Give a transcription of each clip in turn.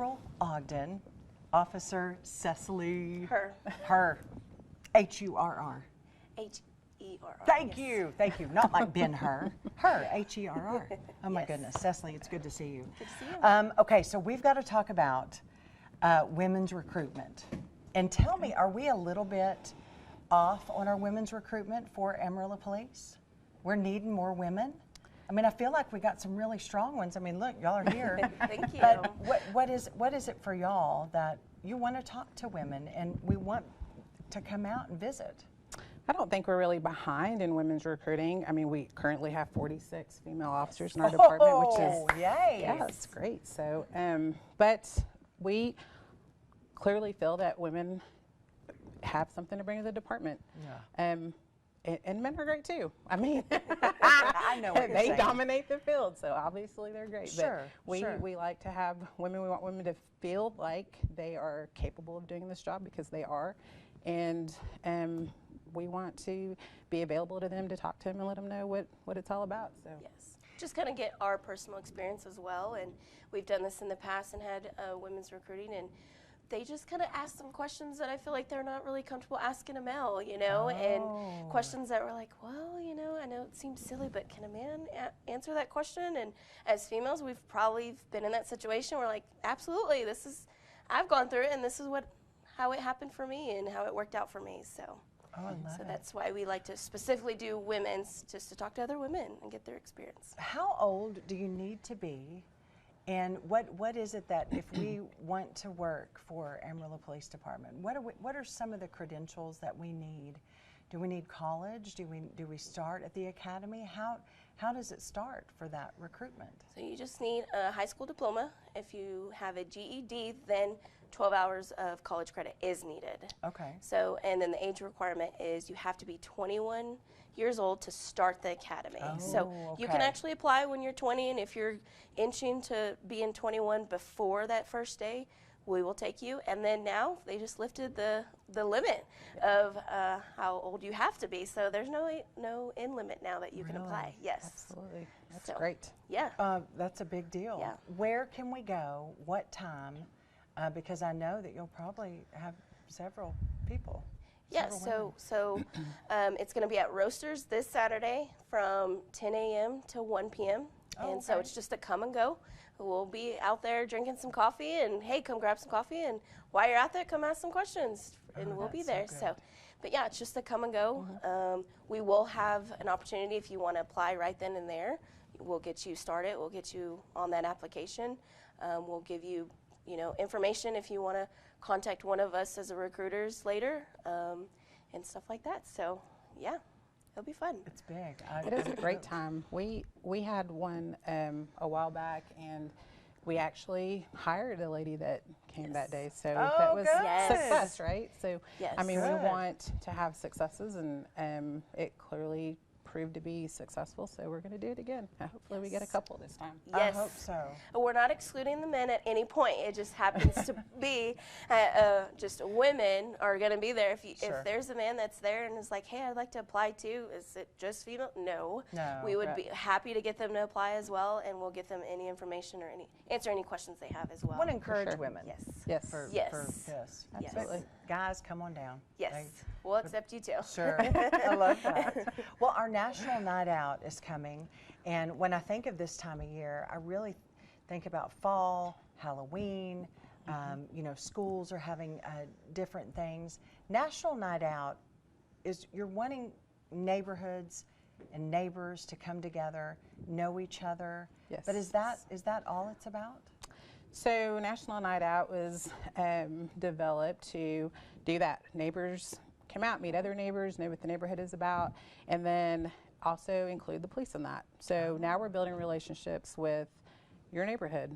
Corporal Ogden, Officer Cecily. Her. H-U-R-R. H-E-R-R. Thank you. Not like Ben-Hur. Her, H-E-R-R. Oh my Yes. goodness. Cecily, it's good to see you. Good to see you. Okay, so we've got to talk about women's recruitment. And tell me, are we a little bit off on our women's recruitment for Amarillo Police? We're needing more women? I mean, I feel like we got some really strong ones. I mean, look, y'all are here. Thank you. But what is it for y'all that you want to talk to women and we want to come out and visit? I don't think we're really behind in women's recruiting. I mean, we currently have 46 female officers in our department, which is yay! Yeah, it's great. So, but we clearly feel that women have something to bring to the department. Yeah. And men are great too. I mean, I know what you're they saying. dominate the field, so obviously they're great. Sure, but we like to have women. We want women to feel like they are capable of doing this job because they are, and we want to be available to them to talk to them and let them know what it's all about. So Yes. Just kind of get our personal experience as well. And we've done this in the past and had women's recruiting, and they just kind of ask some questions that I feel like they're not really comfortable asking a male, you know, and questions that were like, well, you know, I know it seems silly, but can a man answer that question? And as females, we've probably been in that situation where like, absolutely, I've gone through it, and this is how it happened for me and how it worked out for me. So. Oh, I love So it. that's why we like to specifically do women's, just to talk to other women and get their experience. How old do you need to be, and what is it that if we want to work for Amarillo Police Department, what are some of the credentials that we need? Do we need college? Do we start at the academy? How does it start for that recruitment? So you just need a high school diploma. If you have a GED, then 12 hours of college credit is needed. Okay. So, and then the age requirement is you have to be 21 years old to start the academy. So you can okay. actually apply when you're 20, and if you're inching to being 21 before that first day, we will take you. And then now they just lifted the limit of how old you have to be. So there's no in limit now that you can apply. Yes. absolutely, that's So, great. Yeah. That's a big deal. Yeah. Where can we go? What time? Because I know that you'll probably have several people. Yeah, so it's going to be at Roasters this Saturday from 10 a.m. to 1 p.m. And so it's just a come and go. We'll be out there drinking some coffee, and hey, come grab some coffee, and while you're out there, come ask some questions, and we'll be there. So, but yeah, it's just a come and go. We will have an opportunity if you want to apply right then and there. We'll get you started. We'll get you on that application. We'll give you information if you want to contact one of us as a recruiters later, and stuff like that. So, yeah, it'll be fun. It's big. It is a great time. We had one a while back, and we actually hired a lady that came that day. So that was success, right? So I mean, we want to have successes, and it clearly proved to be successful, so we're going to do it again. Hopefully we get a couple this time. Yes. I hope so. We're not excluding the men at any point. It just happens to be just women are going to be there. If there's a man that's there and is like, hey, I'd like to apply too, is it just female? No. We would be happy to get them to apply as well, and we'll get them any information or answer any questions they have as well. I want to encourage women. Yes. For this. Absolutely. But guys, come on down. Yes. We'll accept you too. Sure. I love that. Well, our National Night Out is coming, and when I think of this time of year, I really think about fall, Halloween. Schools are having different things. National Night Out is you're wanting neighborhoods and neighbors to come together, know each other. Yes. But is that all it's about? So National Night Out was developed to do that. Neighbors come out, meet other neighbors, know what the neighborhood is about, and then also include the police in that. So now we're building relationships with your neighborhood,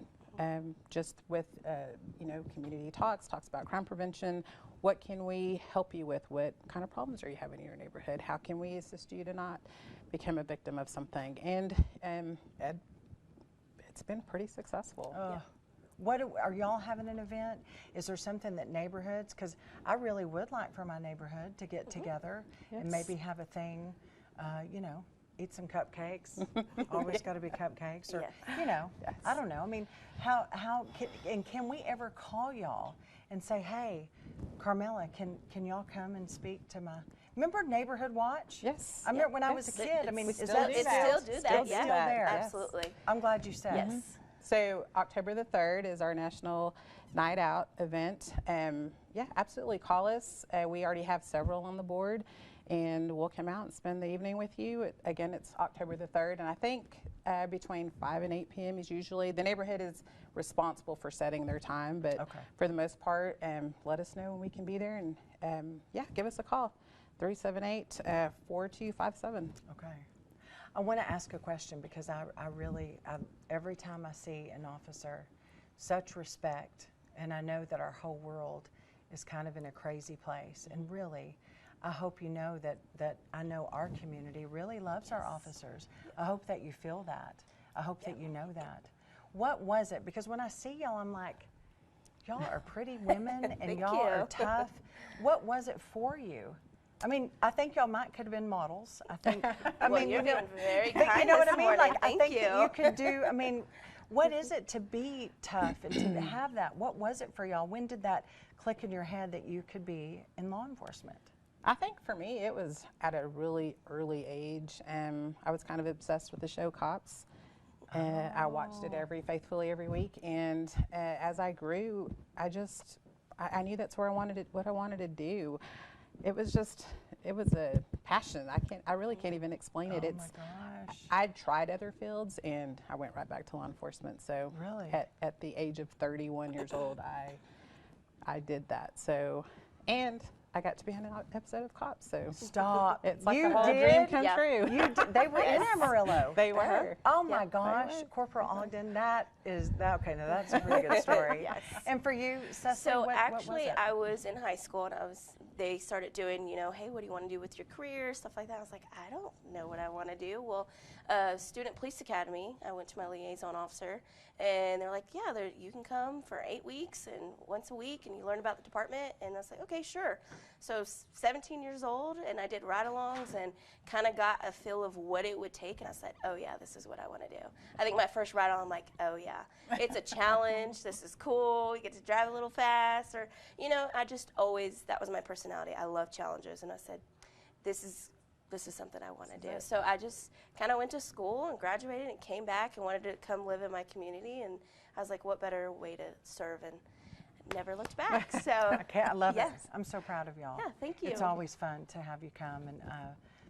just with community talks about crime prevention. What can we help you with? What kind of problems are you having in your neighborhood? How can we assist you to not become a victim of something? And it's been pretty successful. What are y'all having an event? Is there something that neighborhoods? Because I really would like for my neighborhood to get together and maybe have a thing, eat some cupcakes. Always got to be cupcakes, or Yes. you know, Yes. I don't know. I mean, how can we ever call y'all and say, hey, Carmela, can y'all come and speak to my? Remember Neighborhood Watch? Yes. I remember when I was a Yes. kid. I mean, is still that do It that. still do still that. Yeah, there? Yes. absolutely. I'm glad you said. Yes. So October the 3rd is our National Night Out event. Yeah, absolutely. Call us. We already have several on the board, and we'll come out and spend the evening with you. Again, it's October the 3rd, and I think between 5 and 8 p.m. is usually, the neighborhood is responsible for setting their time, but Okay. for the most part, let us know when we can be there, and yeah, give us a call, 378-4257. Okay. I want to ask a question because I really, every time I see an officer, such respect, and I know that our whole world is kind of in a crazy place. And really, I hope you know that I know our community really loves our officers. I hope that you feel that. I hope that you know that. What was it? Because when I see y'all, I'm like, y'all are pretty women and Thank y'all are you. tough. What was it for you? I mean, I think y'all could have been models. I think. I Well, mean, you're you know, being very but kind you know what this I mean? morning. Like, I Thank think that you. you could do. I mean, what is it to be tough and to have that? What was it for y'all? When did that click in your head that you could be in law enforcement? I think for me, it was at a really early age. I was kind of obsessed with the show Cops. I watched it faithfully every week, and as I grew, I knew that's where what I wanted to do. It was a passion. I really can't even explain it. Oh my gosh. I tried other fields, and I went right back to law enforcement. So Really? at the age of 31 years old, I did that. So, and I got to be on an episode of Cops. So Stop. it's like You a whole did? dream come Yeah. true. You did, they were in Amarillo. They were. Oh my they gosh, were. Corporal Ogden, that is okay. Now that's a pretty good story. Yes. And for you, Cecily, So what was actually, it? I was in high school, and they started doing, hey, what do you want to do with your career, stuff like that. I was like, I don't know what I want to do. Well, Student Police Academy, I went to my liaison officer, and they're like, yeah, you can come for 8 weeks and once a week, and you learn about the department. And I was like, okay, sure. So 17 years old, and I did ride-alongs and kind of got a feel of what it would take, and I said, oh yeah, this is what I want to do. I think my first ride-along, I'm like, oh yeah, it's a challenge. This is cool. You get to drive a little fast, or I just always, that was my personality. I love challenges, and I said, this is something I want to do. So I just kind of went to school and graduated and came back and wanted to come live in my community, and I was like, what better way to serve, and never looked back. So I love yes. it. I'm so proud of y'all. Yeah, thank you. It's always fun to have you come, and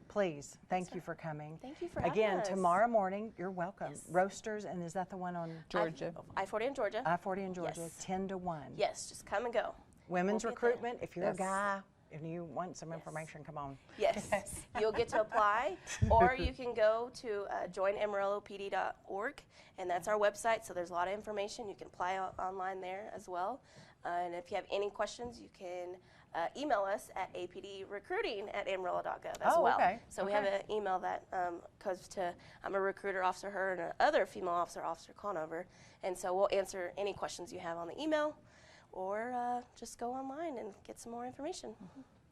please, thank you for coming. Thank you for having Again, us. tomorrow morning, you're welcome. Yes. Roasters, and is that the one on Georgia. I-40 in Georgia. I-40 in Georgia, Yes. 10 to 1. Yes, just come and go. Women's We'll be there. recruitment, if you're a Yes. guy, if you want some information, come on. Yes, you'll get to apply, or you can go to joinamarillopd.org, and that's our website. So there's a lot of information. You can apply online there as well. And if you have any questions, you can email us at apdrecruiting@amarillo.gov as Oh, well. okay. So we have an email that goes to, I'm a recruiter, Officer Her, and another female officer, Officer Conover. And so we'll answer any questions you have on the email, or just go online and get some more information.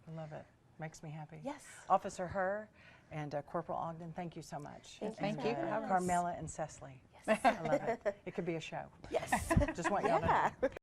I love it. Makes me happy. Yes. Officer Her and Corporal Ogden, thank you so much. Thank you for having us. Carmela and Cecily. Yes. I love it. It could be a show. Yes. Just want y'all to know. Yeah.